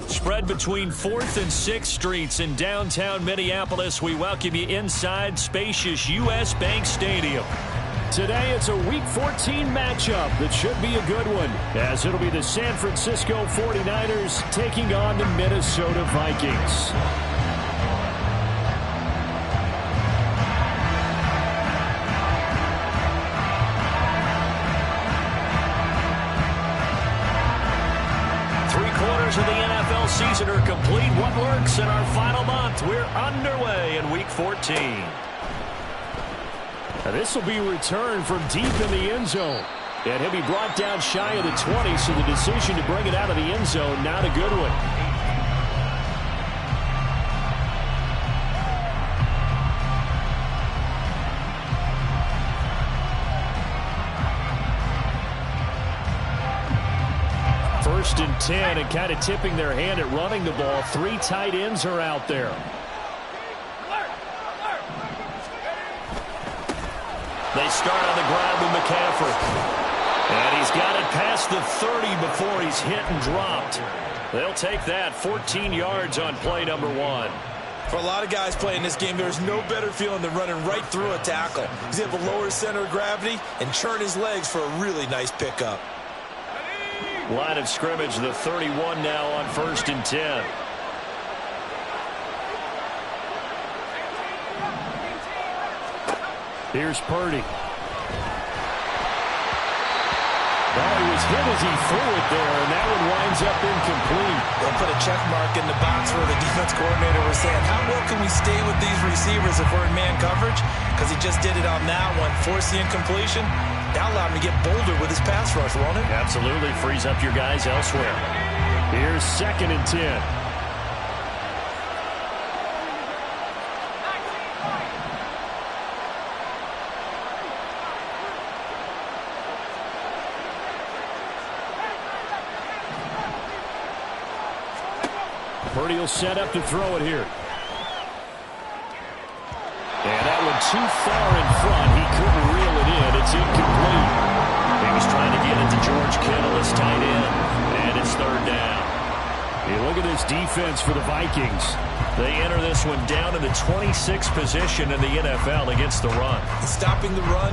Spread between 4th and 6th Streets in downtown Minneapolis. We welcome you inside spacious U.S. Bank Stadium. Today it's a Week 14 matchup that should be a good one, as it'll be the San Francisco 49ers taking on the Minnesota Vikings. Of the NFL season are complete. What works in our final month? We're underway in Week 14. Now this will be returned from deep in the end zone. And he'll be brought down shy of the 20, so the decision to bring it out of the end zone, not a good one. First and 10, and kind of tipping their hand at running the ball. 3 tight ends are out there. They start on the ground with McCaffrey. And he's got it past the 30 before he's hit and dropped. They'll take that. 14 yards on play number 1. For a lot of guys playing this game, there's no better feeling than running right through a tackle. He's able to lower his center of gravity and churn his legs for a really nice pickup. Line of scrimmage, the 31 now on 1st and 10. Here's Purdy. Well, he was hit as he threw it there, and that one winds up incomplete. They'll put a check mark in the box where the defense coordinator was saying, how well can we stay with these receivers if we're in man coverage? Because he just did it on that one, forced the incompletion. That allowed him to get bolder with his pass rush, won't it? Absolutely. Frees up your guys elsewhere. Here's 2nd and 10. Purdy will set up to throw it here. And that one too far in front. He couldn't reel it in. It's incomplete. He was trying to get it to George Kittle as tight end. And it's 3rd down. You look at this defense for the Vikings. They enter this one down in the 26th position in the NFL against the run. Stopping the run,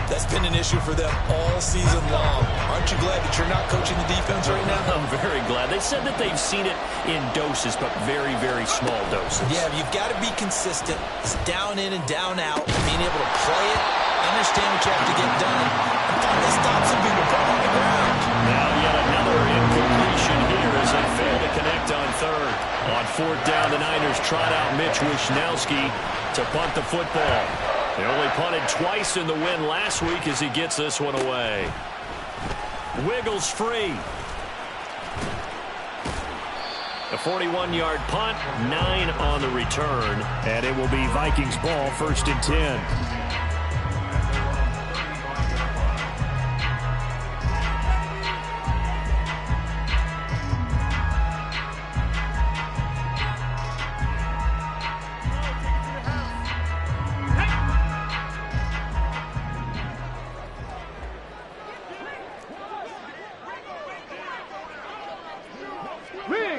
that's been an issue for them all season long. Aren't you glad that you're not coaching the defense right now? I'm very glad. They said that they've seen it in doses, but very, very small doses. Yeah, you've got to be consistent. It's down in and down out. Being able to play it, understand what you have to get done, and finally stop some people put on the ground. Now yet another incompletion here as they fail to connect on 3rd. On 4th down, the Niners trot out Mitch Wishnowsky to punt the football. They only punted twice in the win last week as he gets this one away. Wiggles free. A 41-yard punt, 9 on the return, and it will be Vikings ball, 1st and 10.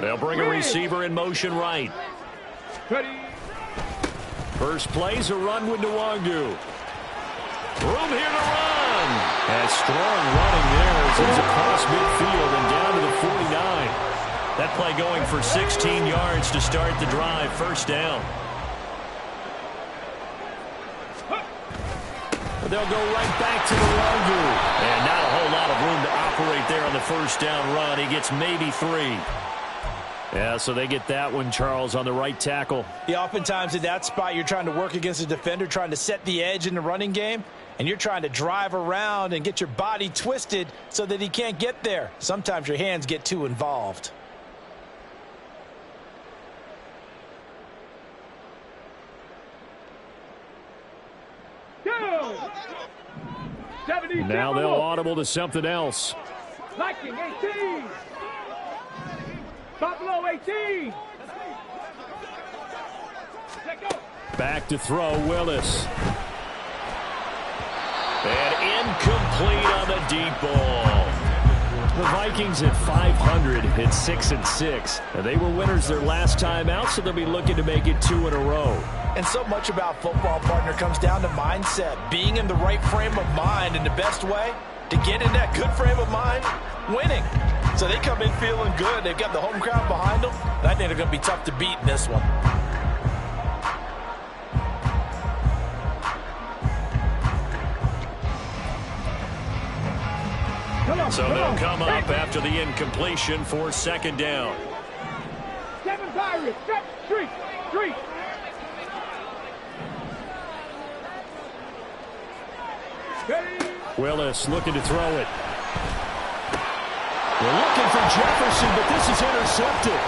They'll bring a receiver in motion right. First play's a run with Nwangwu. Room here to run. And strong running there as he's across midfield and down to the 49. That play going for 16 yards to start the drive. 1st down. They'll go right back to Nwangwu. And not a whole lot of room to operate there on the 1st down run. He gets maybe 3. Yeah, so they get that one, Charles, on the right tackle. Yeah, oftentimes in that spot, you're trying to work against a defender, trying to set the edge in the running game, and you're trying to drive around and get your body twisted so that he can't get there. Sometimes your hands get too involved. Now they'll audible to something else. Viking 18. Buffalo 18. Back to throw, Willis. And incomplete on the deep ball. The Vikings at 500 at 6-6. They were winners their last time out, so they'll be looking to make it 2 in a row. And so much about football, partner, comes down to mindset. Being in the right frame of mind, and the best way to get in that good frame of mind, winning. So they come in feeling good. They've got the home crowd behind them. And I think they're going to be tough to beat in this one. So they'll come up after the incompletion for 2nd down. 7 Pirates, set, street. Willis looking to throw it. They're looking for Jefferson, but this is intercepted.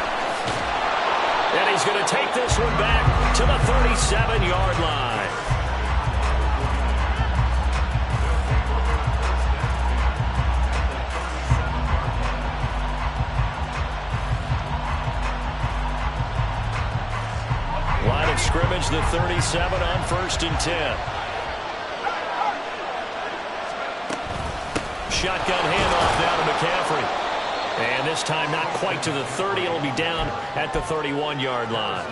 And he's going to take this one back to the 37-yard line. Line of scrimmage, the 37 on 1st and 10. Shotgun handoff down to McCaffrey. And this time not quite to the 30. It'll be down at the 31-yard line.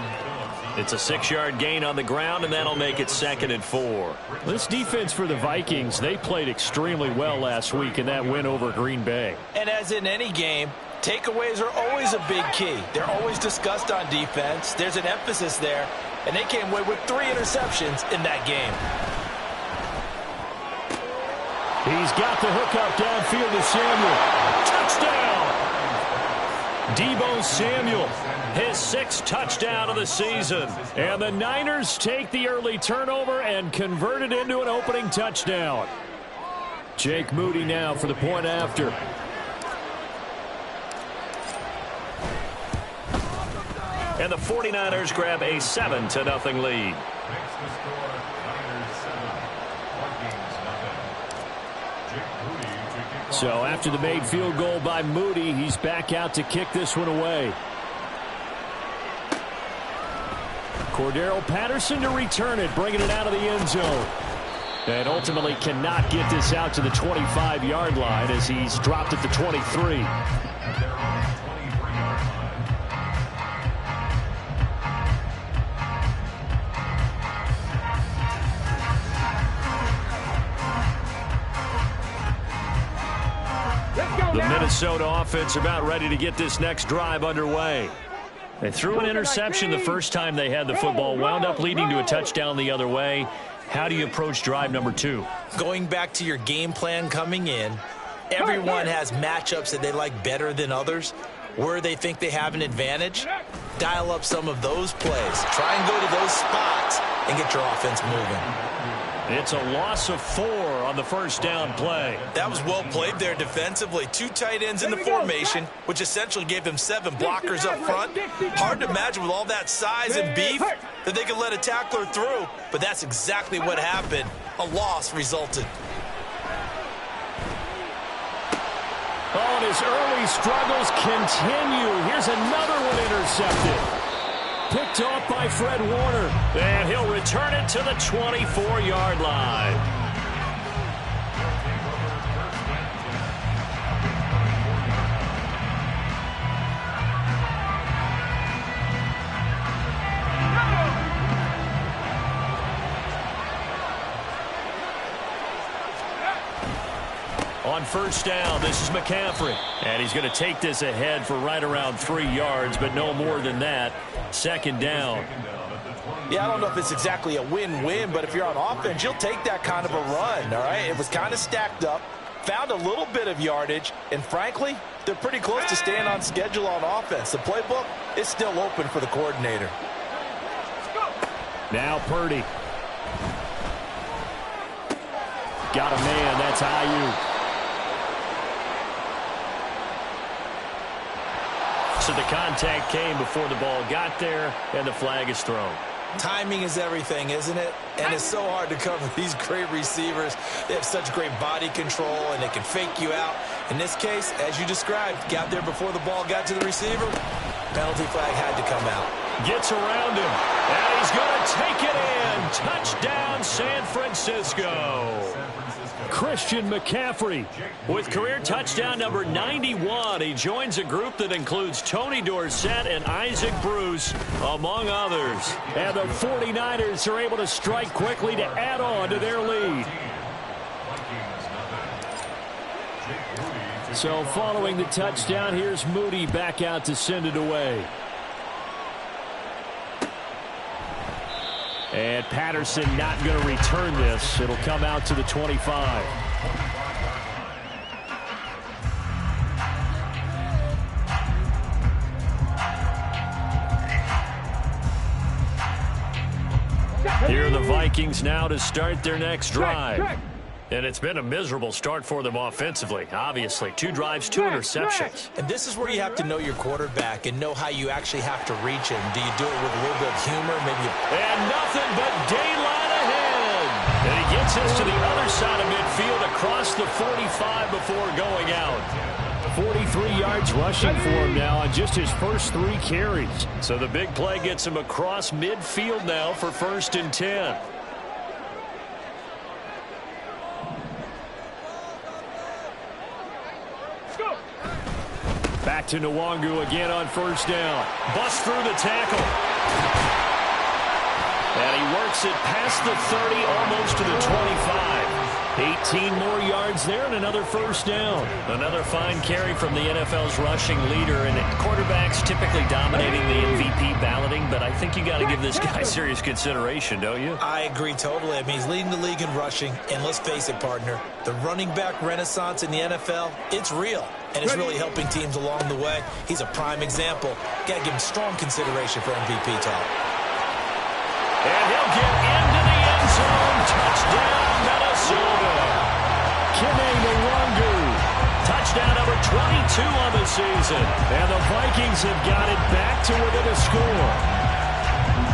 It's a 6-yard gain on the ground, and that'll make it 2nd and 4. This defense for the Vikings, they played extremely well last week in that win over Green Bay. And as in any game, takeaways are always a big key. They're always discussed on defense. There's an emphasis there, and they came away with 3 interceptions in that game. He's got the hook up downfield to Samuel. Touchdown! Deebo Samuel, his 6th touchdown of the season. And the Niners take the early turnover and convert it into an opening touchdown. Jake Moody now for the point after. And the 49ers grab a 7-0 lead. So after the made field goal by Moody, he's back out to kick this one away. Cordero Patterson to return it, bringing it out of the end zone. And ultimately cannot get this out to the 25-yard line as he's dropped at the 23. The Minnesota offense about ready to get this next drive underway. They threw an interception the first time they had the football, wound up leading to a touchdown the other way. How do you approach drive number 2? Going back to your game plan coming in, everyone has matchups that they like better than others. Where they think they have an advantage, dial up some of those plays. Try and go to those spots and get your offense moving. It's a loss of 4 on the first down play. That was well played there defensively. 2 tight ends in the formation, which essentially gave them 7 blockers up front. Hard to imagine with all that size and beef that they could let a tackler through, but that's exactly what happened. A loss resulted. Oh, and his early struggles continue. Here's another one intercepted. Picked off by Fred Warner. And he'll return it to the 24-yard line. On first down, this is McCaffrey. And he's going to take this ahead for right around 3 yards, but no more than that. 2nd down. Yeah, I don't know if it's exactly a win-win, but if you're on offense, you'll take that kind of a run, all right? It was kind of stacked up, found a little bit of yardage, and frankly, they're pretty close to staying on schedule on offense. The playbook is still open for the coordinator. Now Purdy. Got a man, that's Ayuk. So the contact came before the ball got there, and the flag is thrown. Timing is everything, isn't it? And it's so hard to cover these great receivers. They have such great body control, and they can fake you out. In this case, as you described, got there before the ball got to the receiver. Penalty flag had to come out. Gets around him, and he's going to take it in. Touchdown, San Francisco. Christian McCaffrey. With career touchdown number 91, he joins a group that includes Tony Dorsett and Isaac Bruce, among others. And the 49ers are able to strike quickly to add on to their lead. So following the touchdown, here's Moody back out to send it away. And Patterson not going to return this. It'll come out to the 25. Here are the Vikings now to start their next drive. And it's been a miserable start for them offensively. Obviously, 2 drives, 2 interceptions. And this is where you have to know your quarterback and know how you actually have to reach him. Do you do it with a little bit of humor? Maybe. And nothing but daylight ahead. And he gets us to the other side of midfield across the 45 before going out. 43 yards rushing for him now on just his first 3 carries. So the big play gets him across midfield now for 1st and 10. Back to Nwangu again on 1st down. Bust through the tackle. And he works it past the 30, almost to the 25. 18 more yards there and another 1st down. Another fine carry from the NFL's rushing leader. And quarterbacks typically dominating the MVP balloting, but I think you got to give this guy serious consideration, don't you? I agree totally. I mean, he's leading the league in rushing. And let's face it, partner, the running back renaissance in the NFL, it's real. And it's really helping teams along the way. He's a prime example. Got to give him strong consideration for MVP talk. And he'll get into the end zone. Touchdown, Minnesota. Nwangu. Touchdown number 22 on the season. And the Vikings have got it back to within a score.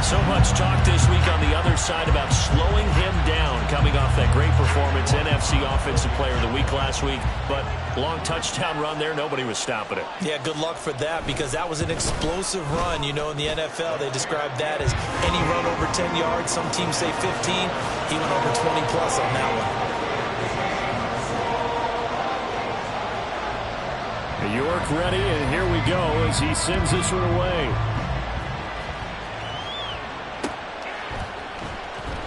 So much talk this week on the other side about slowing him down, coming off that great performance, NFC Offensive Player of the Week last week. But long touchdown run there, nobody was stopping it. Yeah, good luck for that, because that was an explosive run. You know, in the NFL, they describe that as any run over 10 yards. Some teams say 15. He went over 20-plus on that one. York ready, and here we go as he sends this one away.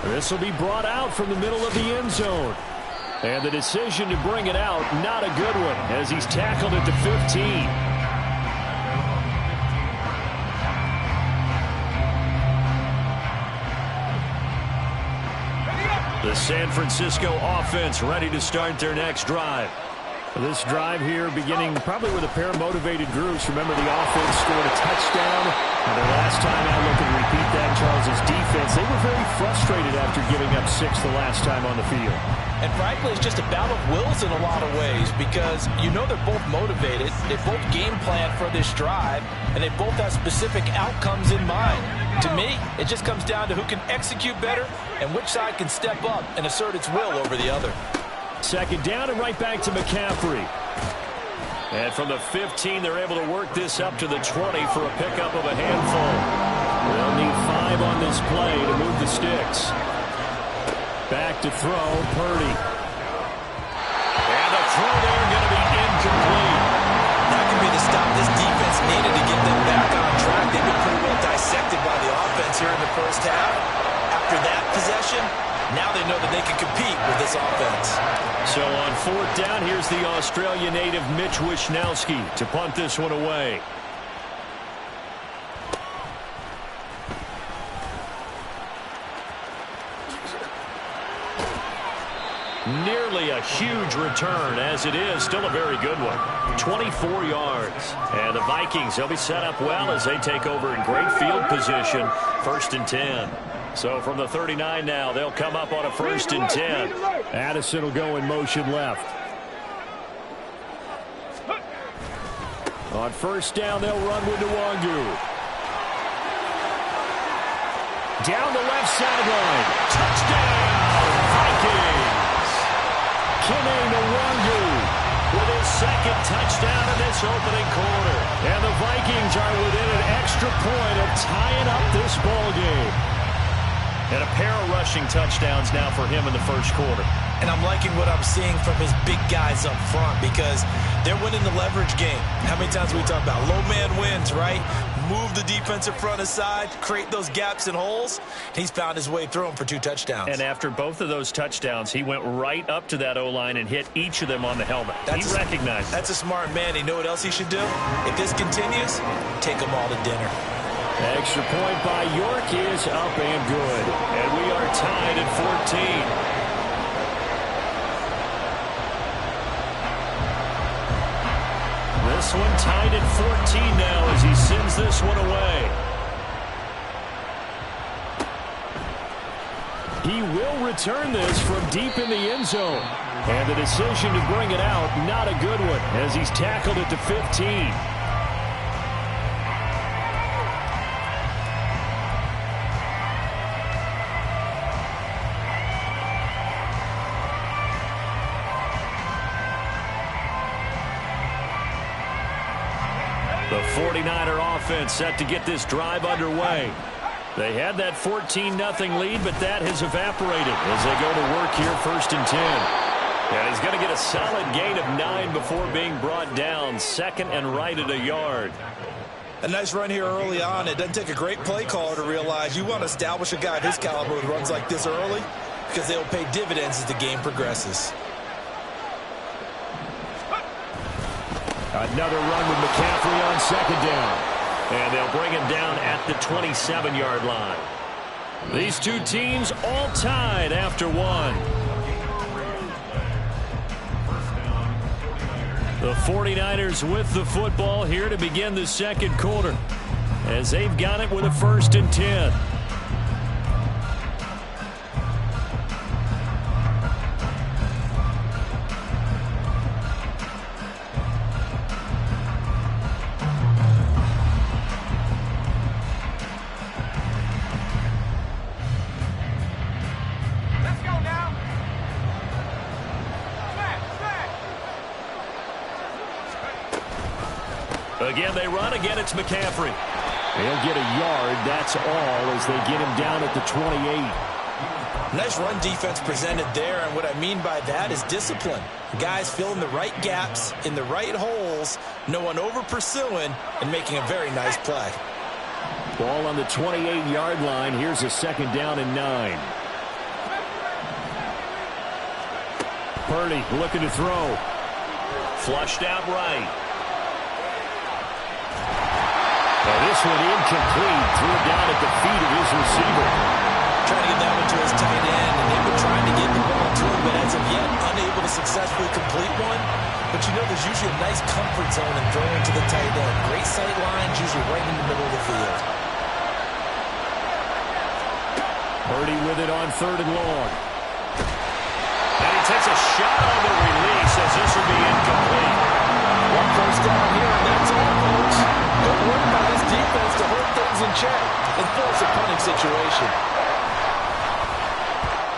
This will be brought out from the middle of the end zone. And the decision to bring it out, not a good one, as he's tackled at the 15. The San Francisco offense ready to start their next drive. This drive here beginning probably with a pair of motivated groups. Remember, the offense scored a touchdown. And the last time I look and repeat that, Charles' defense, they were very frustrated after giving up 6 the last time on the field. And frankly, it's just a battle of wills in a lot of ways, because you know they're both motivated. They both game plan for this drive, and they both have specific outcomes in mind. To me, it just comes down to who can execute better and which side can step up and assert its will over the other. 2nd down and right back to McCaffrey. And from the 15, they're able to work this up to the 20 for a pickup of a handful. They'll need 5 on this play to move the sticks. Back to throw, Purdy. And the throw there going to be incomplete. That could be the stop this defense needed to get them back on track. They've been pretty well dissected by the offense here in the first half. After that possession, now they know that they can compete with this offense. So on 4th down, here's the Australia native Mitch Wishnowsky to punt this one away. Nearly a huge return, as it is still a very good one. 24 yards. And the Vikings, they'll be set up well as they take over in great field position. 1st and 10. So from the 39 now, they'll come up on a 1st and 10. Addison will go in motion left. On 1st down, they'll run with Nwangu. Down the left sideline. Touchdown, Vikings! Nwangu With his 2nd touchdown in this opening quarter. And the Vikings are within an extra point of tying up this ball game. And a pair of rushing touchdowns now for him in the 1st quarter. And I'm liking what I'm seeing from his big guys up front because they're winning the leverage game. How many times we talk about low man wins, right? Move the defensive front aside, create those gaps and holes. He's found his way through them for 2 touchdowns. And after both of those touchdowns, he went right up to that O-line and hit each of them on the helmet. He recognized That's a smart man. You know what else he should do? If this continues, take them all to dinner. Extra point by York is up and good. And we are tied at 14. This one tied at 14 now as he sends this one away. He will return this from deep in the end zone. And the decision to bring it out, not a good one, as he's tackled at the 15. The 49er offense set to get this drive underway. They had that 14-0 lead, but that has evaporated as they go to work here 1st and 10. And he's going to get a solid gain of 9 before being brought down, 2nd and right at a yard. A nice run here early on. It doesn't take a great play caller to realize you want to establish a guy of his caliber who runs like this early because they'll pay dividends as the game progresses. Another run with McCaffrey on 2nd down. And they'll bring him down at the 27-yard line. These two teams all tied after one. The 49ers with the football here to begin the 2nd quarter as they've got it with a 1st and 10. Again, they run. Again, it's McCaffrey. He'll get a yard. That's all as they get him down at the 28. Nice run defense presented there, and what I mean by that is discipline. Guys filling the right gaps in the right holes, no one over-pursuing, and making a very nice play. Ball on the 28-yard line. Here's a 2nd down and 9. Purdy looking to throw. Flushed out right. This one incomplete. Threw it down at the feet of his receiver. Trying to get that one to his tight end, and they've been trying to get the ball to him, but as of yet, unable to successfully complete one. But you know there's usually a nice comfort zone in throwing to the tight end. Great sight lines, usually right in the middle of the field. Purdy with it on 3rd and long. And he takes a shot on the release as this will be incomplete. One first down here, and that's all, folks. Good work by this defense to hold things in check and force a punting situation.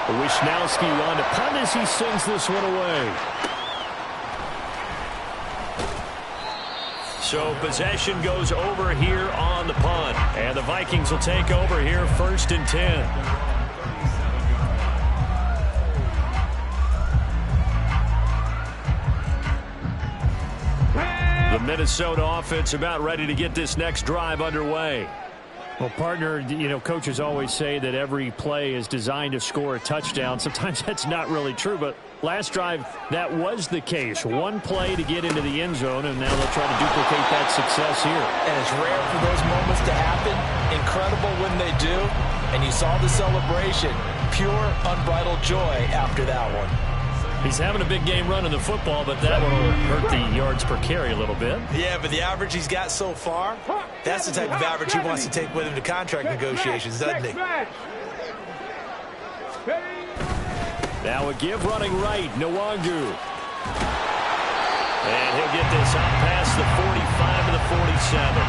Wisnowski on to punt as he sends this one away. So possession goes over here on the punt. And the Vikings will take over here 1st and 10. The Minnesota offense about ready to get this next drive underway. Well, partner, you know, coaches always say that every play is designed to score a touchdown. Sometimes that's not really true, but last drive, that was the case. One play to get into the end zone, and now they'll try to duplicate that success here. And it's rare for those moments to happen. Incredible when they do. And you saw the celebration. Pure, unbridled joy after that one. He's having a big game running the football, but that one will hurt the yards per carry a little bit. Yeah, but the average he's got so far, that's the type of average he wants to take with him to contract negotiations, doesn't he? Now a give running right, Nwangu. And he'll get this out past the 45 to the 47.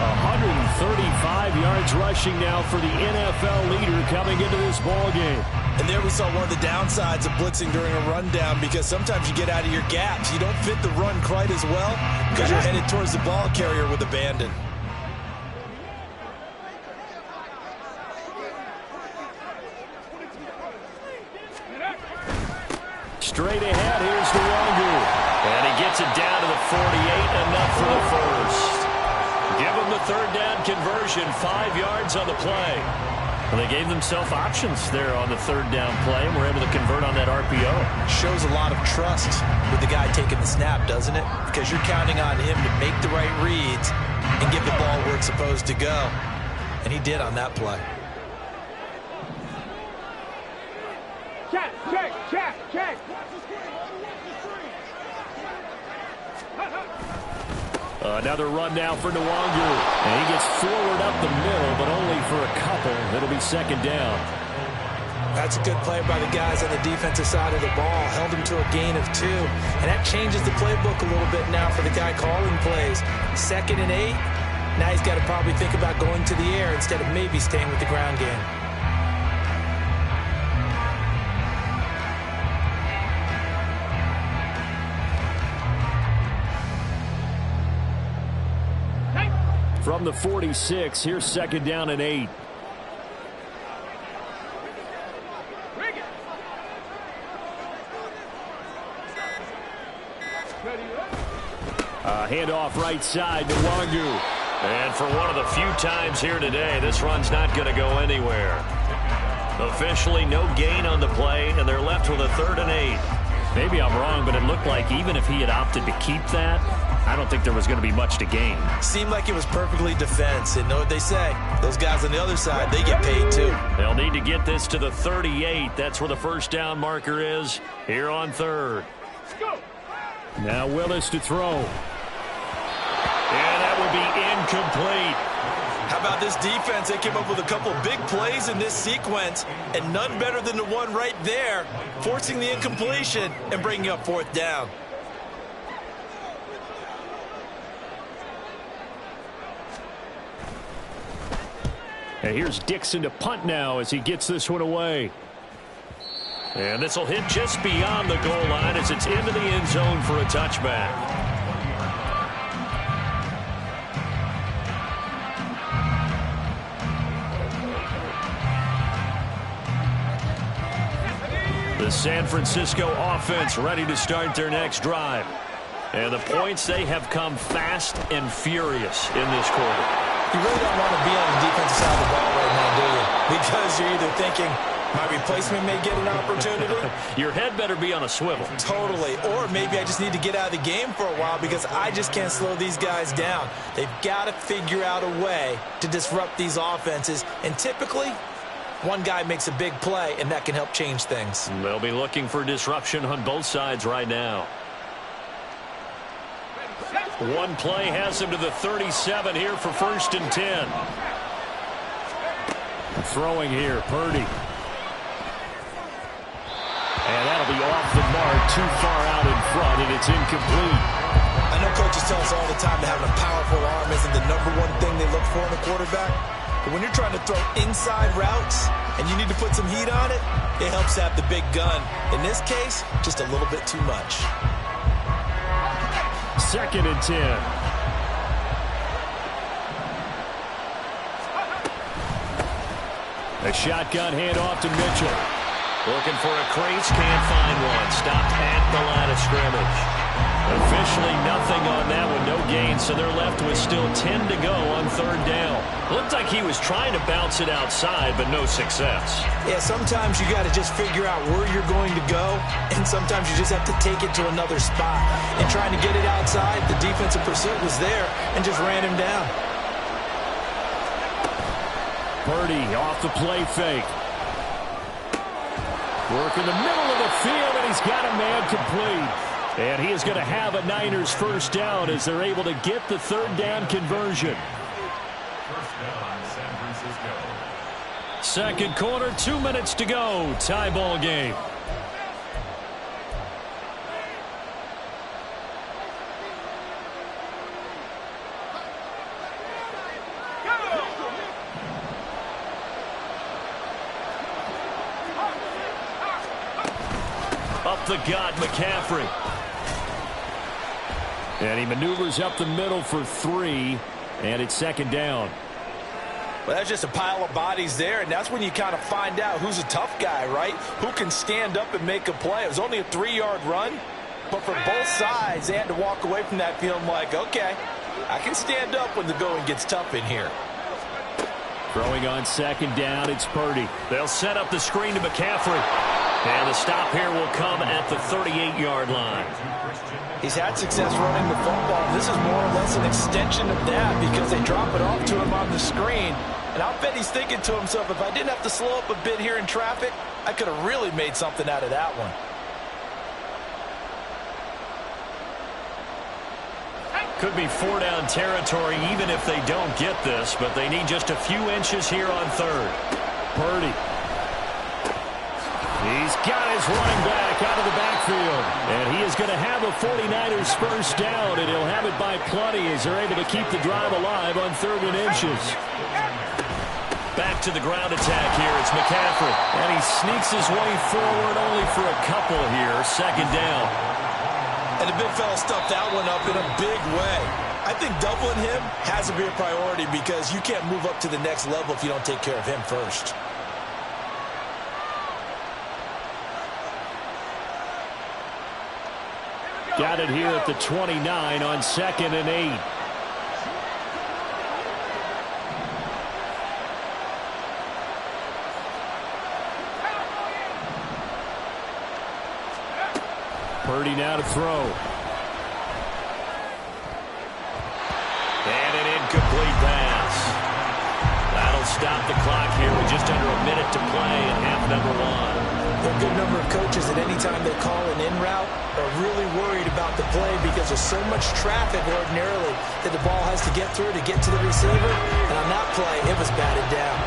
135 yards rushing now for the NFL leader coming into this ball game. And there we saw one of the downsides of blitzing during a rundown, because sometimes you get out of your gaps. You don't fit the run quite as well because you're headed towards the ball carrier with abandon. Straight ahead, here's Nwangu. And he gets it down to the 48, enough for the first. Give him the third down conversion, 5 yards on the play. Well, they gave themselves options there on the third down play, and were able to convert on that RPO. Shows a lot of trust with the guy taking the snap, doesn't it? Because you're counting on him to make the right reads and get the ball where it's supposed to go. And he did on that play. Check, check, check, check. Another run now for Nwangu. And he gets forward up the middle, but only for a couple. It'll be second down. That's a good play by the guys on the defensive side of the ball. Held him to a gain of 2. And that changes the playbook a little bit now for the guy calling plays. 2nd and 8. Now he's got to probably think about going to the air instead of maybe staying with the ground game. From the 46, here's second down and 8. Handoff right side to Nwangu. And for one of the few times here today, this run's not going to go anywhere. Officially no gain on the play, and they're left with a 3rd and 8. Maybe I'm wrong, but it looked like even if he had opted to keep that, I don't think there was going to be much to gain. Seemed like it was perfectly defense. And know what they say? Those guys on the other side, they get paid too. They'll need to get this to the 38. That's where the first down marker is here on 3rd. Now Willis to throw. And that will be incomplete. How about this defense? They came up with a couple big plays in this sequence, and none better than the one right there, forcing the incompletion and bringing up 4th down. And here's Dixon to punt now as he gets this one away. And this will hit just beyond the goal line as it's into the end zone for a touchback. The San Francisco offense ready to start their next drive. And the points, they have come fast and furious in this quarter. You really don't want to be on the defensive side of the ball right now, do you? Because you're either thinking, my replacement may get an opportunity. Your head better be on a swivel. Totally. Or maybe I just need to get out of the game for a while because I just can't slow these guys down. They've got to figure out a way to disrupt these offenses. And typically, one guy makes a big play, and that can help change things. They'll be looking for disruption on both sides right now. One play has him to the 37 here for 1st and 10. Throwing here, Purdy. And that'll be off the mark, too far out in front, and it's incomplete. I know coaches tell us all the time that having a powerful arm isn't the #1 thing they look for in a quarterback. But when you're trying to throw inside routes and you need to put some heat on it, it helps have the big gun. In this case, just a little bit too much. 2nd and 10. A shotgun handoff to Mitchell. Looking for a crease, can't find one. Stopped at the line of scrimmage. Officially nothing on that one, no gain, so they're left with still 10 to go on 3rd down. Looked like he was trying to bounce it outside, but no success. Yeah, sometimes you got to just figure out where you're going to go, and sometimes you just have to take it to another spot. And trying to get it outside, the defensive pursuit was there and just ran him down. Purdy off the play fake. Work in the middle of the field, and he's got a man complete. And he is going to have a Niners first down as they're able to get the 3rd down conversion. First down, San Francisco. Second quarter, 2 minutes to go. Tie ball game. Up the gut, McCaffrey. And he maneuvers up the middle for 3, and it's 2nd down. Well, that's just a pile of bodies there, and that's when you kind of find out who's a tough guy, right? Who can stand up and make a play. It was only a 3-yard run, but for both sides, they had to walk away from that feeling like, okay, I can stand up when the going gets tough in here. Throwing on second down, it's Purdy. They'll set up the screen to McCaffrey. And the stop here will come at the 38-yard line. He's had success running the football. This is more or less an extension of that because they drop it off to him on the screen. And I'll bet he's thinking to himself, if I didn't have to slow up a bit here in traffic, I could have really made something out of that one. Could be 4-down territory even if they don't get this, but they need just a few inches here on third. Purdy. He's got his running back out of the backfield. And he is going to have a 49ers first down, and he'll have it by plenty as they're able to keep the drive alive on 3rd and inches. Back to the ground attack here. It's McCaffrey. And he sneaks his way forward only for a couple here. 2nd down. And the big fella stuffed that one up in a big way. I think doubling him has to be a priority because you can't move up to the next level if you don't take care of him first. Got it here at the 29 on 2nd and 8. Purdy now to throw. And an incomplete pass. That'll stop the clock here with just under a minute to play in half number 1. There are a good number of coaches that anytime they call an in route are really worried about the play because there's so much traffic ordinarily that the ball has to get through to get to the receiver. And on that play, it was batted down.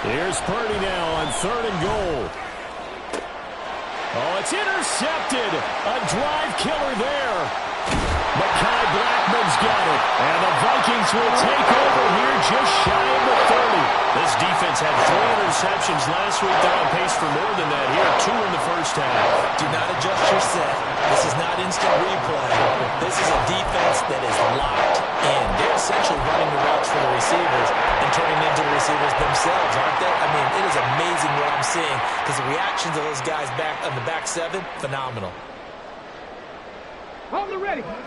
Here's Purdy now on 3rd and goal. Oh, it's intercepted. A drive killer there. Mekhi Blackman's got it. And the Vikings will take over here just shy of the 30. This defense had 3 interceptions last week. They're on pace for more than that here. 2 in the first half. Do not adjust your set. This is not instant replay. This is a defense that is locked in. They're essentially running the routes for the receivers and turning into the receivers themselves, aren't they? I mean, it is amazing what I'm seeing because the reactions of those guys back on the back 7, phenomenal.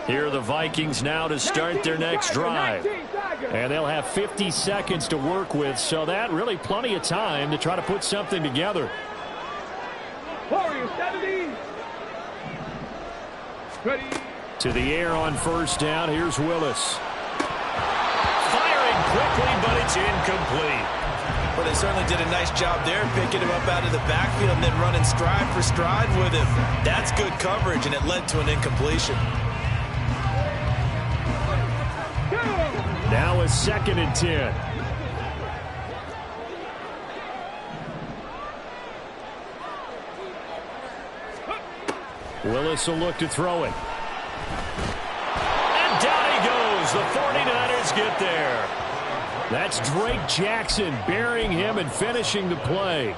Here are the Vikings now to start their next drive. And they'll have 50 seconds to work with, so that really plenty of time to try to put something together. Warriors 70. Ready. To the air on 1st down. Here's Willis. Firing quickly, but it's incomplete. Well, they certainly did a nice job there, picking him up out of the backfield and then running stride for stride with him. That's good coverage, and it led to an incompletion. Now a 2nd and 10. Willis will look to throw it. And down he goes. The 49ers get there. That's Drake Jackson burying him and finishing the play.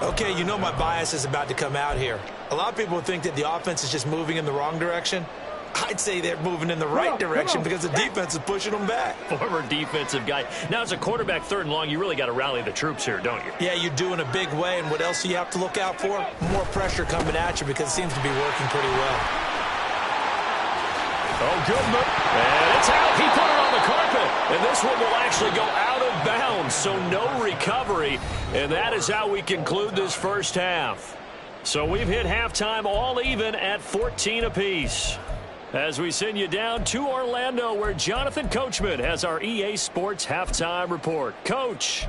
Okay, you know my bias is about to come out here. A lot of people think that the offense is just moving in the wrong direction. I'd say they're moving in the right direction because the defense is pushing them back. Former defensive guy. Now, as a quarterback 3rd and long, you really got to rally the troops here, don't you? Yeah, you do in a big way. And what else do you have to look out for? More pressure coming at you because it seems to be working pretty well. Oh, good move. And it's out. He put it on the carpet. And this one will actually go out of bounds, so no recovery. And that is how we conclude this first half. So we've hit halftime all even at 14 apiece. As we send you down to Orlando, where Jonathan Coachman has our EA Sports Halftime Report. Coach.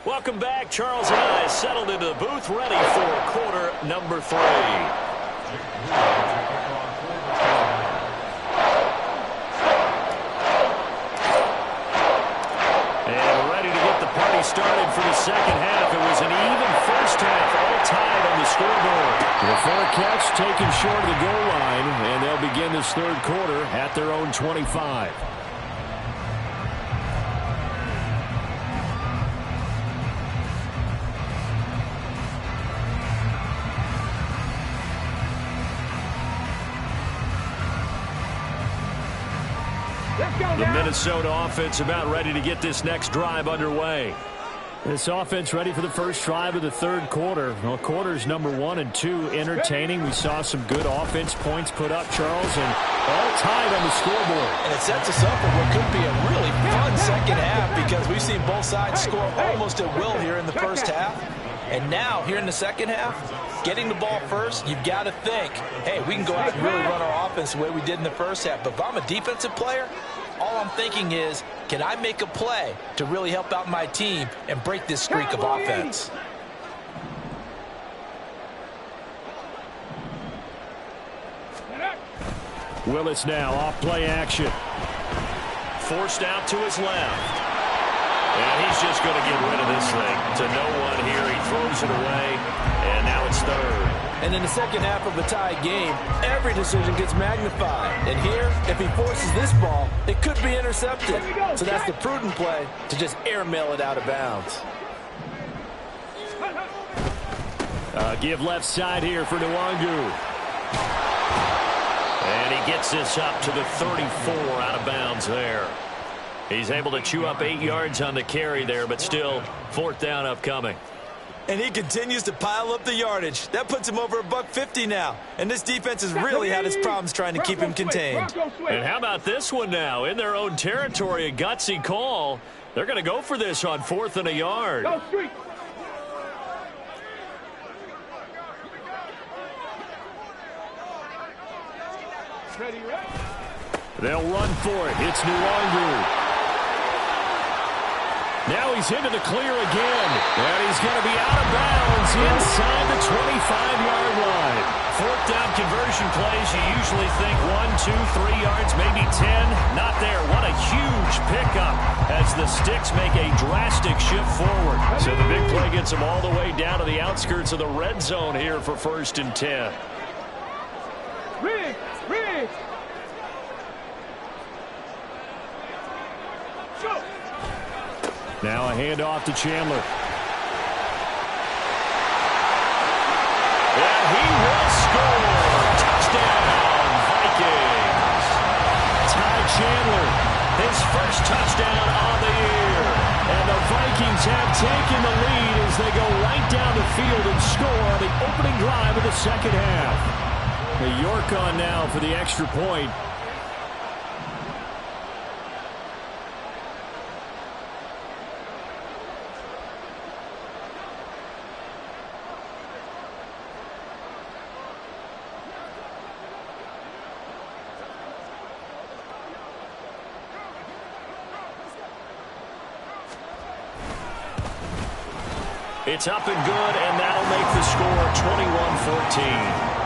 Welcome back. Charles and I settled into the booth, ready for quarter number 3. And ready to get the party started for the second half. It was an even first half, all tied on the scoreboard. The Four-Cats taken short of the goal line, and they'll begin this 3rd quarter at their own 25. The Minnesota offense about ready to get this next drive underway. This offense ready for the first drive of the third quarter. Well, quarters number 1 and 2 entertaining. We saw some good offense points put up, Charles, and all tied on the scoreboard. And it sets us up for what could be a really fun second half because we've seen both sides score almost at will here in the first half. And now, here in the second half, getting the ball first, you've got to think, hey, we can go out and really run our offense the way we did in the first half. But if I'm a defensive player, all I'm thinking is, can I make a play to really help out my team and break this streak of offense? Willis now off play action. Forced out to his left. And he's just going to get rid of this thing. To no one here. He throws it away. And now it's third. And in the second half of a tied game, every decision gets magnified. And here, if he forces this ball, it could be intercepted. So that's the prudent play to just airmail it out of bounds. Give left side here for Nwangu. And he gets this up to the 34 out of bounds there. He's able to chew up 8 yards on the carry there, but still fourth down upcoming. And he continues to pile up the yardage. That puts him over $150 now. And this defense has really had its problems trying to keep him contained. And how about this one now? In their own territory, a gutsy call. They're going to go for this on 4th and a yard. They'll run for it. It's Nwangu. Now he's into the clear again. And he's going to be out of bounds inside the 25-yard line. Fourth down conversion plays, you usually think 1, 2, 3 yards, maybe 10. Not there. What a huge pickup as the Sticks make a drastic shift forward. So the big play gets them all the way down to the outskirts of the red zone here for 1st and 10. Riggs! Now a handoff to Chandler. And he will score. Touchdown, Vikings. Ty Chandler, His first touchdown on the year. and the Vikings have taken the lead as they go right down the field and score on the opening drive of the second half. The York on now for the extra point. It's up and good, and that'll make the score 21-14.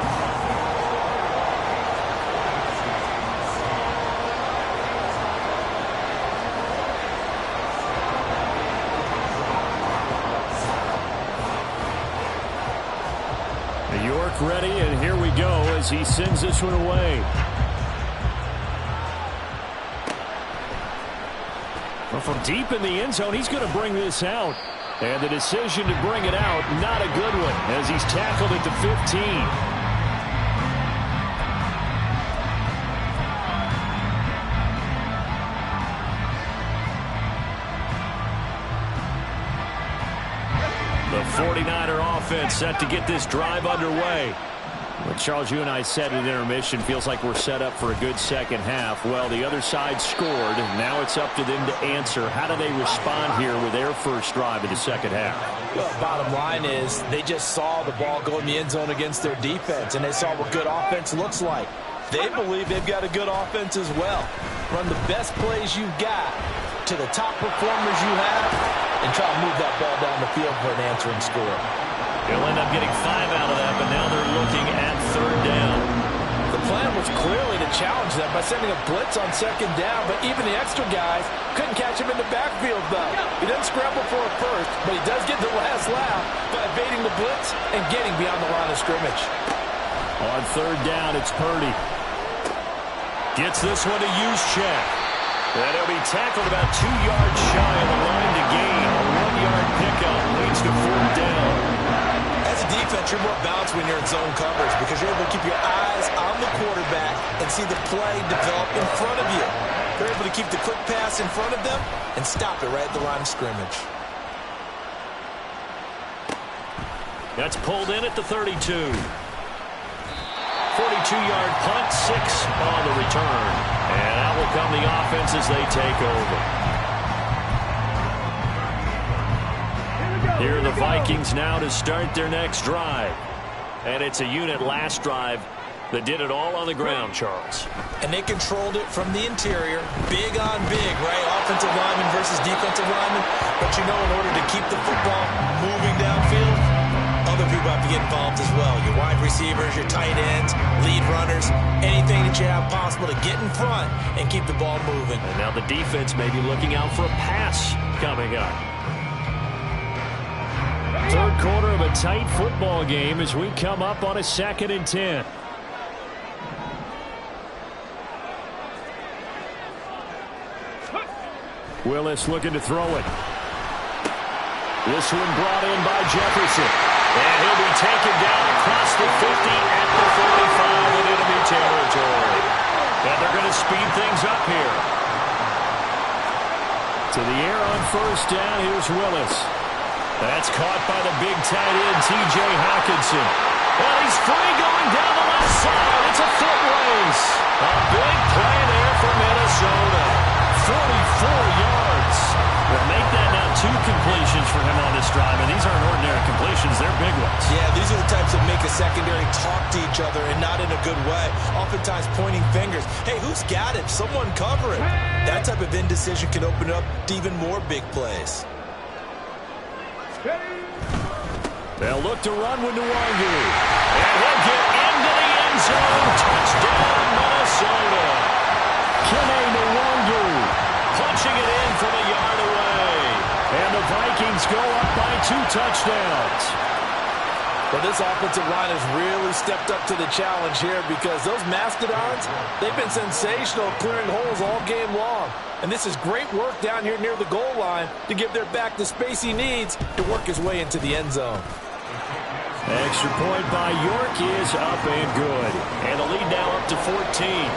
York ready, and here we go as he sends this one away. Well, from deep in the end zone, he's going to bring this out. And the decision to bring it out, not a good one, as he's tackled at the 15. The 49er offense set to get this drive underway. Well, Charles, you and I said at intermission, feels like we're set up for a good second half. Well, the other side scored. Now it's up to them to answer. How do they respond here with their first drive of the second half? Well, bottom line is they just saw the ball go in the end zone against their defense, and they saw what good offense looks like. They believe they've got a good offense as well. Run the best plays you've got to the top performers you have and try to move that ball down the field for an answering score. They'll end up getting 5 out of that, but now they're looking at third down. The plan was clearly to challenge them by sending a blitz on second down, but even the extra guys couldn't catch him in the backfield, though. He doesn't scramble for a first, but he does get the last laugh by evading the blitz and getting beyond the line of scrimmage. On third down, it's Purdy. Gets this one to Juszczyk. And he'll be tackled about 2 yards shy of the line to gain. A 1-yard pickup leads to fourth down. As a defense, you're more balanced when you're in zone coverage because you're able to keep your eyes on the quarterback and see the play develop in front of you. They're able to keep the quick pass in front of them and stop it right at the line of scrimmage. That's pulled in at the 32. 42-yard punt, 6 on the return. And out will come the offense as they take over. Here are the Vikings now to start their next drive. And it's a unit last drive that did it all on the ground, Charles. And they controlled it from the interior. Big on big, right? Offensive lineman versus defensive lineman. But you know, in order to keep the football moving downfield, other people have to get involved as well. Your wide receivers, your tight ends, lead runners, anything that you have possible to get in front and keep the ball moving. And now the defense may be looking out for a pass coming up. Third quarter of a tight football game as we come up on a 2nd and 10. Willis looking to throw it. This one brought in by Jefferson. And he'll be taken down across the 50 at the 45 in enemy territory. And they're going to speed things up here. To the air on first down, here's Willis. That's caught by the big tight end, T.J. Hockenson. Well, he's free going down the left side. It's a foot race. A big play there for Minnesota. 44 yards. Well, make that now 2 completions for him on this drive, and these aren't ordinary completions. They're big ones. Yeah, these are the types that make a secondary talk to each other and not in a good way. Oftentimes pointing fingers. Hey, who's got it? Someone cover it. That type of indecision can open up to even more big plays. They'll look to run with Nwangu. And he'll get into the end zone. Touchdown, Minnesota. Kene Nwangu punching it in from a yard away. And the Vikings go up by 2 touchdowns. Well, this offensive line has really stepped up to the challenge here because those Mastodons, they've been sensational clearing holes all game long. And this is great work down here near the goal line to give their back the space he needs to work his way into the end zone. Extra point by York is up and good. And the lead now up to 14.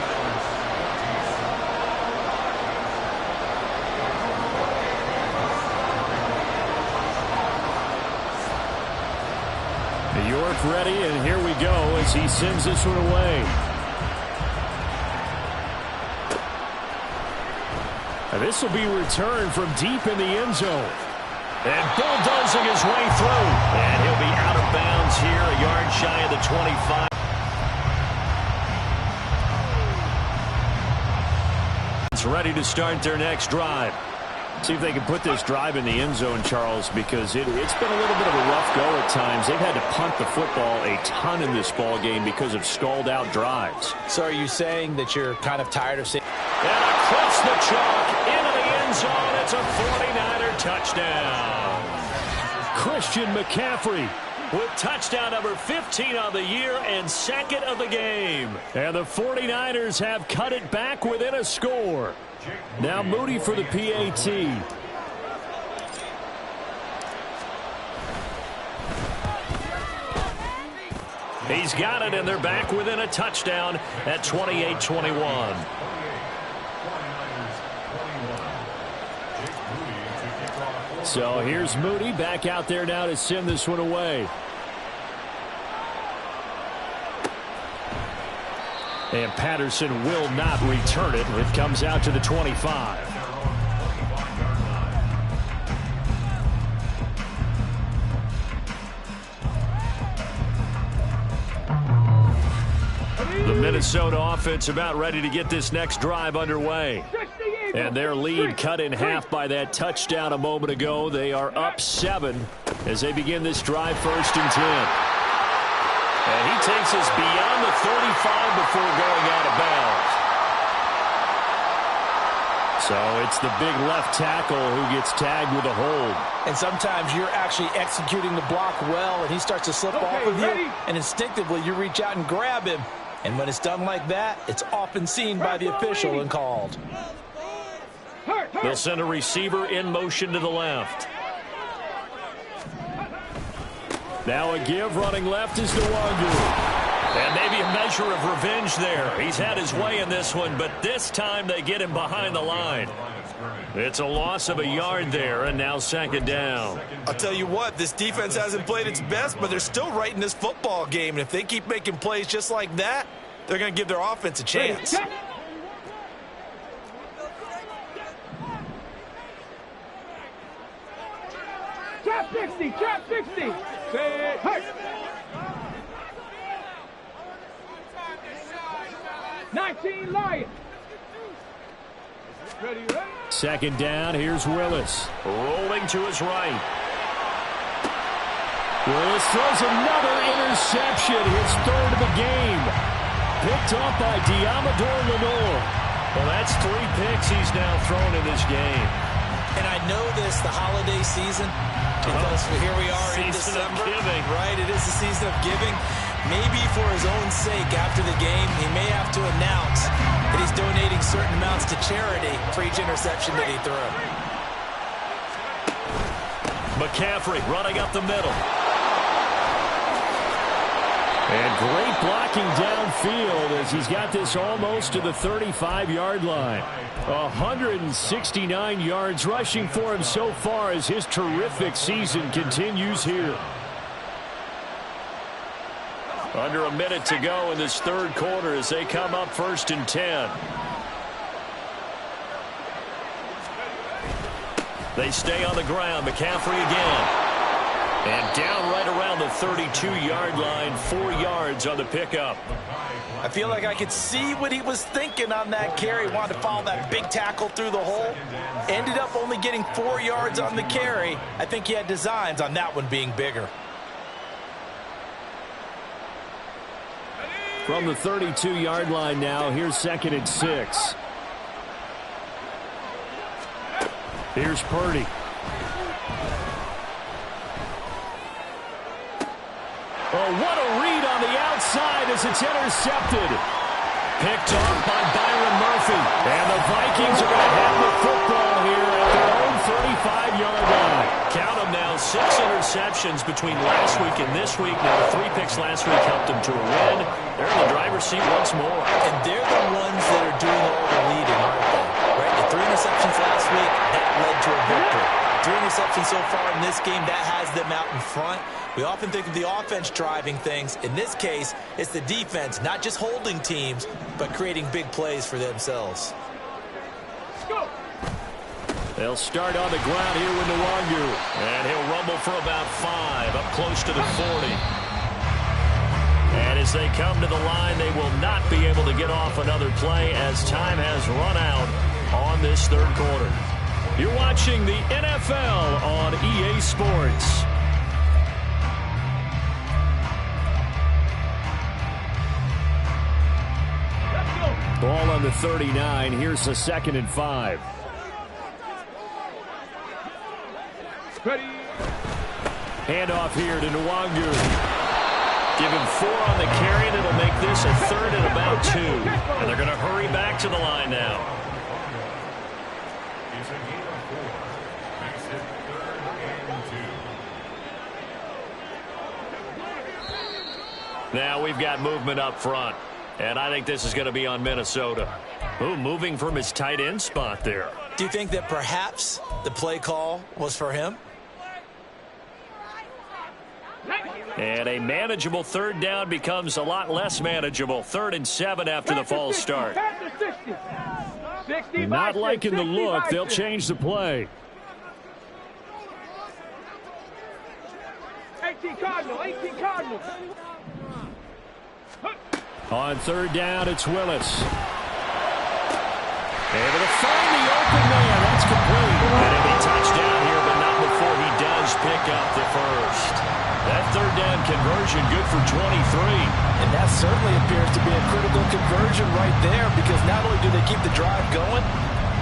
York ready, and here we go as he sends this one away. And this will be returned from deep in the end zone. And bulldozing his way through. And he'll be out of bounds here, a yard shy of the 25. It's ready to start their next drive. See if they can put this drive in the end zone, Charles, because it's been a little bit of a rough go at times. They've had to punt the football a ton in this ball game because of stalled-out drives. So are you saying that you're kind of tired of seeing... And across the chalk, into the end zone, it's a 49er touchdown. Christian McCaffrey with touchdown number 15 on the year and 2nd of the game. And the 49ers have cut it back within a score. Now Moody for the PAT. He's got it, and they're back within a touchdown at 28-21. So here's Moody back out there now to send this one away. And Patterson will not return it. It comes out to the 25. The Minnesota offense about ready to get this next drive underway. And their lead cut in half by that touchdown a moment ago. They are up 7 as they begin this drive 1st and 10. And he takes us beyond the 35 before going out of bounds. So it's the big left tackle who gets tagged with a hold. And sometimes you're actually executing the block well, and he starts to slip off of you, and instinctively you reach out and grab him. And when it's done like that, it's often seen by the official and called. They'll send a receiver in motion to the left. Now a give, running left is Nwangu. And maybe a measure of revenge there. He's had his way in this one, but this time they get him behind the line. It's a loss of a yard there, and now second down. I'll tell you what, this defense hasn't played its best, but they're still right in this football game. And if they keep making plays just like that, they're going to give their offense a chance. Trap 60, trap 60. Say, hey. 19 Lions. Ready, ready. Second down, here's Willis. Rolling to his right. Willis throws another interception, his third of the game. Picked off by Diamador Lenore. Well, that's 3 picks he's now thrown in this game. And I know this, the holiday season, because here we are in December. Right, it is the season of giving. Maybe for his own sake, after the game, he may have to announce that he's donating certain amounts to charity for each interception that he threw. McCaffrey running up the middle. And great blocking downfield as he's got this almost to the 35-yard line. 169 yards rushing for him so far as his terrific season continues here. Under a minute to go in this third quarter as they come up 1st and 10. They stay on the ground. McCaffrey again. And down right around the 32-yard line, 4 yards on the pickup. I feel like I could see what he was thinking on that carry. Wanted to follow that big tackle through the hole. Ended up only getting 4 yards on the carry. I think he had designs on that one being bigger. From the 32-yard line now, here's 2nd and 6. Here's Purdy. Oh, what a read on the outside as it's intercepted. Picked off by Byron Murphy. And the Vikings are going to have the football here at their own 35-yard line. Count them now, 6 interceptions between last week and this week. Now, the 3 picks last week helped them to a win. They're in the driver's seat once more. And they're the ones that are doing all the leading, aren't they? Right? The 3 interceptions last week, that led to a victory. 3 interceptions so far in this game, that has them out in front. We often think of the offense driving things. In this case, it's the defense, not just holding teams, but creating big plays for themselves. Go. They'll start on the ground here with Nwangu. And he'll rumble for about 5, up close to the 40. And as they come to the line, they will not be able to get off another play as time has run out on this third quarter. You're watching the NFL on EA Sports. Ball on the 39. Here's a 2nd and 5. Ready. Handoff here to Nwangu. Give him 4 on the carry, and it'll make this a 3rd and about 2. And they're going to hurry back to the line now. It's a gain of 4. Makes it 3rd and 2. Now we've got movement up front. And I think this is going to be on Minnesota. Ooh, moving from his tight end spot there. Do you think that perhaps the play call was for him? And a manageable 3rd down becomes a lot less manageable. 3rd and 7 after the false start. 60. Not liking the look. They'll change the play. 18 Cardinal, 18 Cardinal. On 3rd down, it's Willis. Able to find the open man. That's complete. And it'll be touchdown here, but not before he does pick up the first. That 3rd down conversion good for 23. And that certainly appears to be a critical conversion right there, because not only do they keep the drive going,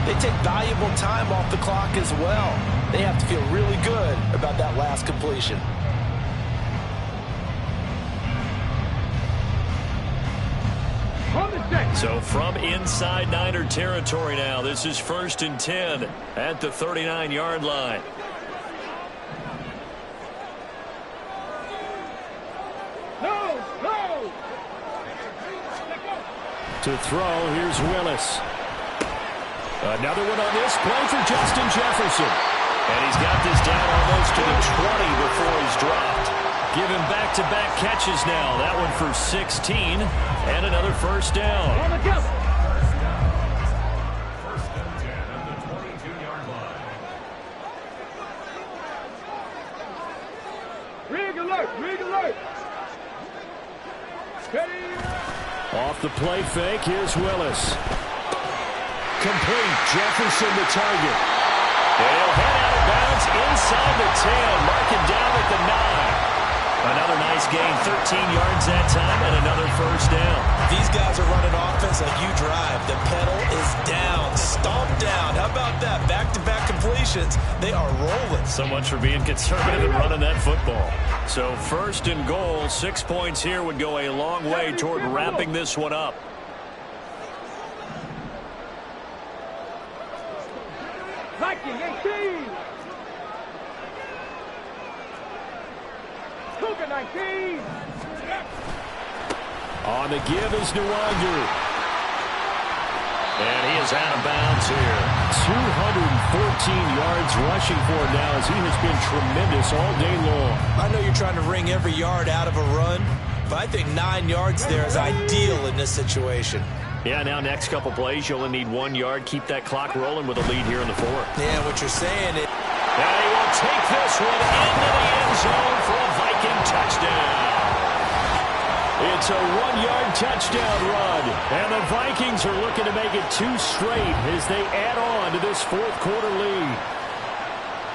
they take valuable time off the clock as well. They have to feel really good about that last completion. So from inside Niner territory now, this is 1st and 10 at the 39-yard line. No, no. To throw, here's Willis. Another one on this play for Justin Jefferson. And he's got this down almost to the 20 before he's dropped. Give him back-to-back catches now. That one for 16 and another first down. On the jump. First and 10 at the 22-yard line. Rig alert. Rig alert. Ready. Off the play fake, here's Willis. Complete, Jefferson the target. And he'll head out of bounds inside the 10, marking down at the 9. Another nice gain, 13 yards that time, and another first down. These guys are running offense like you drive. The pedal is down, stomped down. How about that? Back-to-back completions. They are rolling. So much for being conservative and running that football. So first and goal, 6 points here would go a long way toward wrapping this one up. Viking 18. Cougar 19. On the give is Nwangu. And he is out of bounds here. 214 yards rushing for him now as he has been tremendous all day long. I know you're trying to wring every yard out of a run, but I think 9 yards there is ideal in this situation. Yeah, now next couple plays, you only need 1 yard. Keep that clock rolling with a lead here in the fourth. Yeah, what you're saying is... And he will take this one into the end zone for a Viking touchdown. It's a 1-yard touchdown run. And the Vikings are looking to make it 2 straight as they add on to this fourth quarter lead.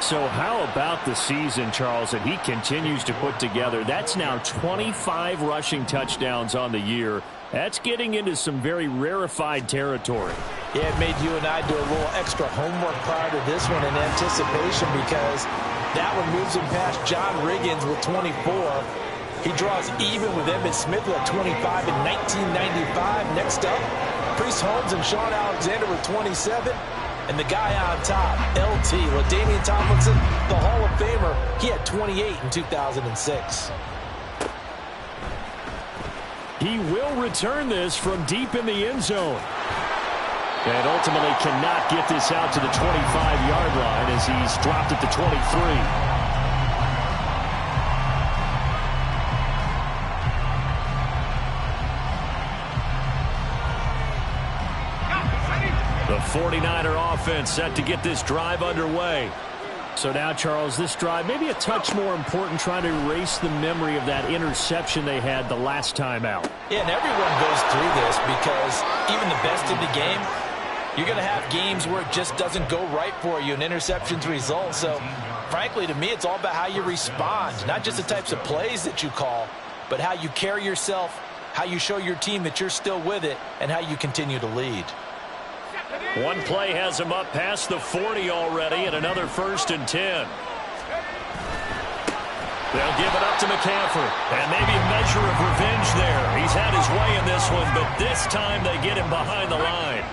So how about the season, Charles, that he continues to put together? That's now 25 rushing touchdowns on the year. That's getting into some very rarefied territory. Yeah, it made you and I do a little extra homework prior to this one in anticipation because that one moves him past John Riggins with 24. He draws even with Emmitt Smith at 25 in 1995. Next up, Priest Holmes and Sean Alexander with 27. And the guy on top, LT, LaDainian Tomlinson, the Hall of Famer, he had 28 in 2006. He will return this from deep in the end zone. And ultimately cannot get this out to the 25-yard line as he's dropped at the 23. The 49er offense set to get this drive underway. So now, Charles, this drive maybe a touch more important, trying to erase the memory of that interception they had the last time out. Yeah, and everyone goes through this because even the best in the game, you're going to have games where it just doesn't go right for you and interceptions result. So, frankly, to me, it's all about how you respond, not just the types of plays that you call, but how you carry yourself, how you show your team that you're still with it, and how you continue to lead. One play has him up past the 40 already, and another 1st and 10. They'll give it up to McCaffrey, and maybe a measure of revenge there. He's had his way in this one, but this time they get him behind the line.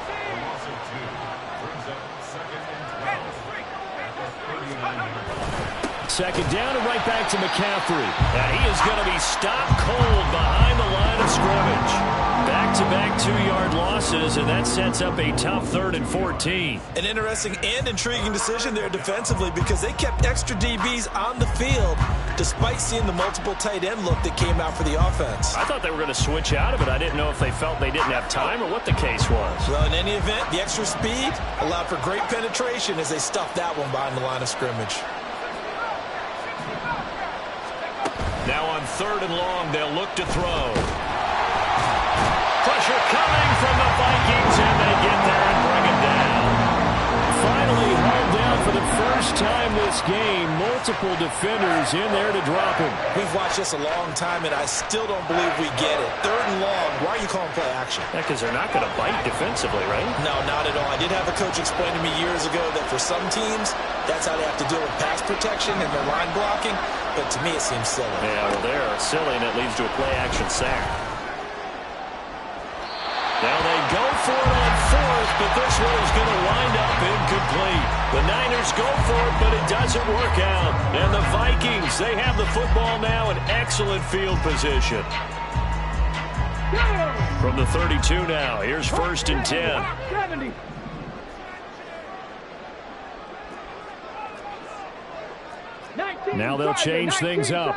Second down and right back to McCaffrey. And he is going to be stopped cold behind the line of scrimmage. Back-to-back 2-yard losses, and that sets up a tough 3rd and 14. An interesting and intriguing decision there defensively because they kept extra DBs on the field despite seeing the multiple tight end look that came out for the offense. I thought they were going to switch out of it. I didn't know if they felt they didn't have time or what the case was. Well, in any event, the extra speed allowed for great penetration as they stuffed that one behind the line of scrimmage. Now on 3rd and long, they'll look to throw. Pressure coming from the Vikings, and they get there and bring it down. Finally hauled down for the first time this game. Multiple defenders in there to drop him. We've watched this a long time, and I still don't believe we get it. 3rd and long, why are you calling play action? Yeah, because they're not going to bite defensively, right? No, not at all. I did have a coach explain to me years ago that for some teams, that's how they have to deal with pass protection and their line blocking. But to me, it seems silly. Yeah, well, they're silly, and it leads to a play-action sack. Now they go for it on 4th, but this one is going to wind up incomplete. The Niners go for it, but it doesn't work out. And the Vikings, they have the football now in excellent field position. From the 32 now, here's 1st and 10. 70. Now they'll change things up.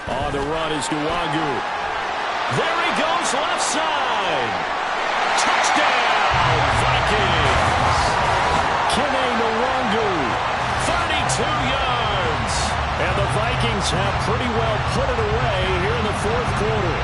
On the run is Nwangu. There he goes, left side. Touchdown, Vikings. Kene Nwangu, 32 yards. And the Vikings have pretty well put it away here in the 4th quarter.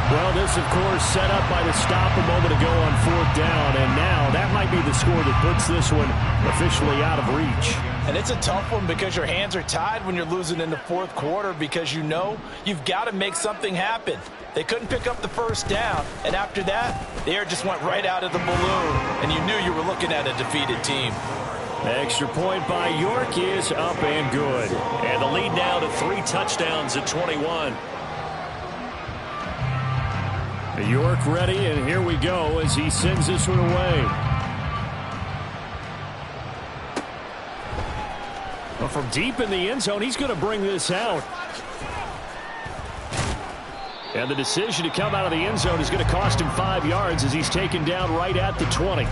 Well, this, of course, set up by the stop a moment ago on 4th down, and now that might be the score that puts this one officially out of reach. And it's a tough one because your hands are tied when you're losing in the 4th quarter because you know you've got to make something happen. They couldn't pick up the 1st down, and after that, the air just went right out of the balloon, and you knew you were looking at a defeated team. Extra point by York is up and good. And the lead now to 3 touchdowns at 21. York ready, and here we go as he sends this one away. Well, from deep in the end zone, he's going to bring this out. And the decision to come out of the end zone is going to cost him 5 yards as he's taken down right at the 20.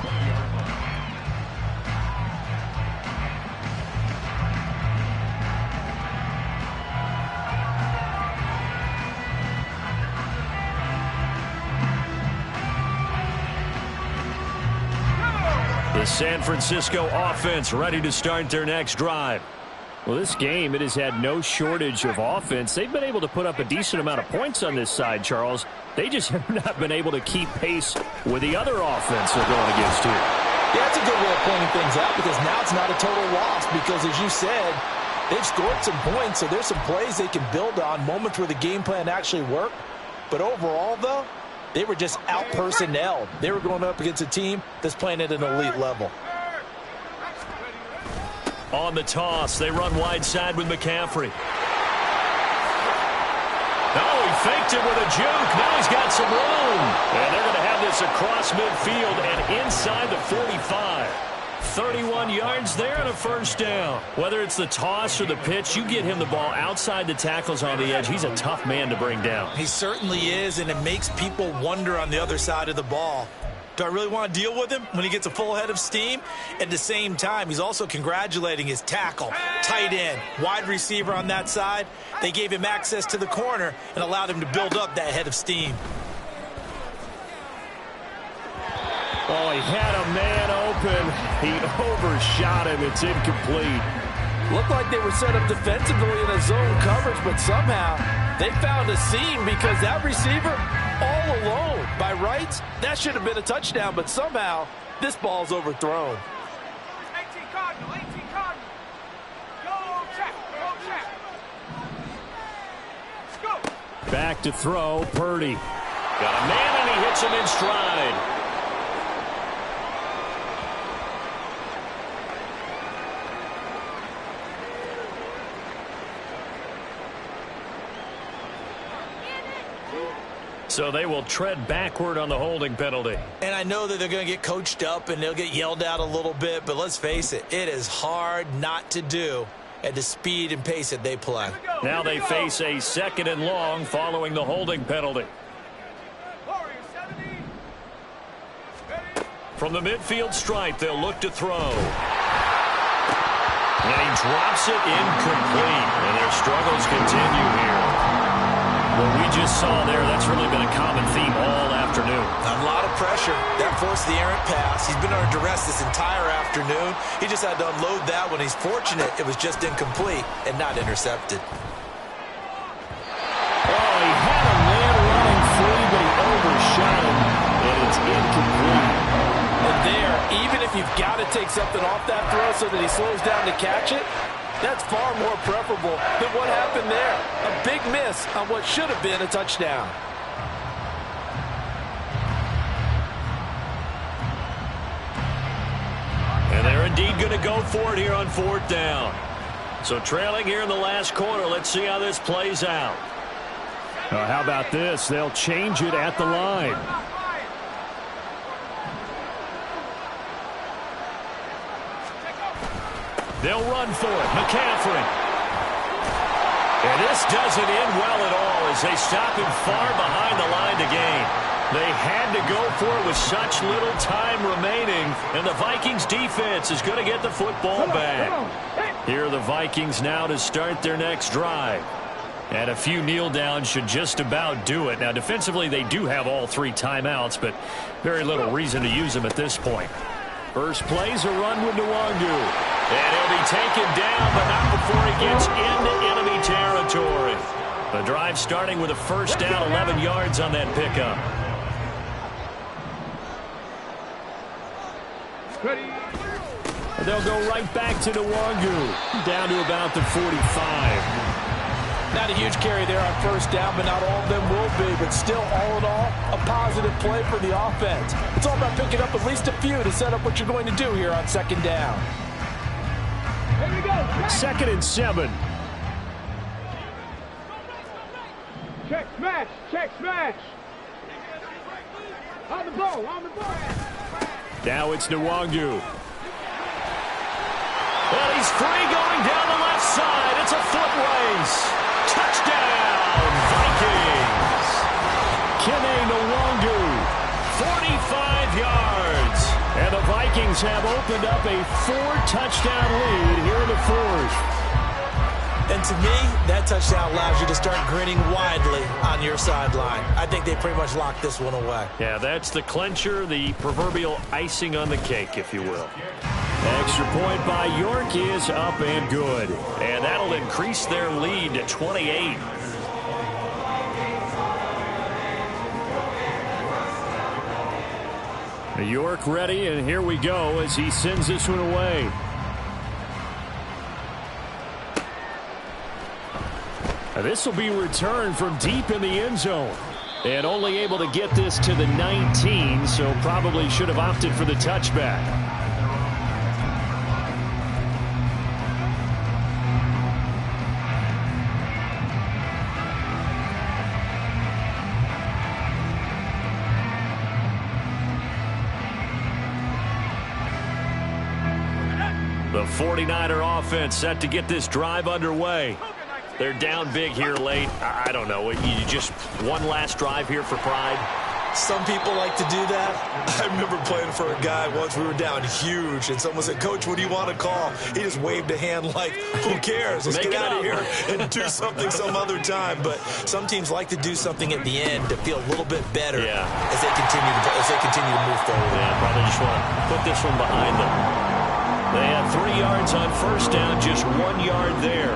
The San Francisco offense ready to start their next drive. Well, this game, it has had no shortage of offense. They've been able to put up a decent amount of points on this side, Charles. They just have not been able to keep pace with the other offense they're going against here. Yeah, that's a good way of pointing things out because now it's not a total loss because, as you said, they've scored some points, so there's some plays they can build on, moments where the game plan actually worked. But overall, though, they were just out-personnelled. They were going up against a team that's playing at an elite level. On the toss, they run wide side with McCaffrey. Oh, he faked it with a juke. Now he's got some room. And they're going to have this across midfield and inside the 45. 31 yards there and a 1st down. Whether it's the toss or the pitch, you get him the ball outside the tackles on the edge. He's a tough man to bring down. He certainly is, and it makes people wonder on the other side of the ball. Do I really want to deal with him when he gets a full head of steam? At the same time, he's also congratulating his tackle, tight end, wide receiver on that side. They gave him access to the corner and allowed him to build up that head of steam. Oh, he had a man open. He overshot him. It's incomplete. Looked like they were set up defensively in a zone coverage, but somehow they found a seam because that receiver all alone. By rights, that should have been a touchdown, but somehow this ball's overthrown. 18 Cardinal, 18 Cardinal. Go check, go check. Let's go. Back to throw, Purdy. Got a man and he hits him in stride. So they will tread backward on the holding penalty. And I know that they're going to get coached up and they'll get yelled at a little bit, but let's face it, it is hard not to do at the speed and pace that they play. Now they face a 2nd and long following the holding penalty. From the midfield stripe, they'll look to throw. And he drops it incomplete. And their struggles continue here. What we just saw there, that's really been a common theme all afternoon. A lot of pressure. That forced the errant pass. He's been under duress this entire afternoon. He just had to unload that one. He's fortunate it was just incomplete and not intercepted. Oh, he had a man running free, but he overshot him, and it's incomplete. And there, even if you've got to take something off that throw so that he slows down to catch it, that's far more preferable than what happened there. A big miss on what should have been a touchdown. And they're indeed going to go for it here on 4th down. So trailing here in the last quarter, let's see how this plays out. How about this? They'll change it at the line. They'll run for it. McCaffrey. And this doesn't end well at all as they stop him far behind the line to gain. They had to go for it with such little time remaining, and the Vikings defense is going to get the football back. Here are the Vikings now to start their next drive. And a few kneel downs should just about do it. Now, defensively, they do have all 3 timeouts, but very little reason to use them at this point. First play's a run with Nwangu. And he'll be taken down, but not before he gets into enemy territory. The drive starting with a first down, 11 yards on that pickup. They'll go right back to Nwangu, down to about the 45. Not a huge carry there on first down, but not all of them will be. But still, all in all, a positive play for the offense. It's all about picking up at least a few to set up what you're going to do here on second down. Here we go. 2nd and 7. Check smash. Check smash. On the ball. On the ball. Now it's Nwangu. Well, he's free going down the left side. It's a foot race. Touchdown, Vikings. Kene Nwangu, 45 yards. And the Vikings have opened up a 4-touchdown lead here in the 4th. And to me, that touchdown allows you to start grinning widely on your sideline. I think they pretty much locked this one away. Yeah, that's the clincher, the proverbial icing on the cake, if you will. Extra point by York is up and good. And that'll increase their lead to 28. York ready, and here we go as he sends this one away. This will be returned from deep in the end zone. And only able to get this to the 19, so probably should have opted for the touchback. The 49er offense set to get this drive underway. They're down big here late. I don't know. You just one last drive here for pride? Some people like to do that. I remember playing for a guy once. We were down huge, and someone said, "Coach, what do you want to call?" He just waved a hand like, who cares? Let's get out of here and do something some other time. But some teams like to do something at the end to feel a little bit better as they continue to move forward. Yeah, probably just want to put this one behind them. They had 3 yards on first down, just 1 yard there.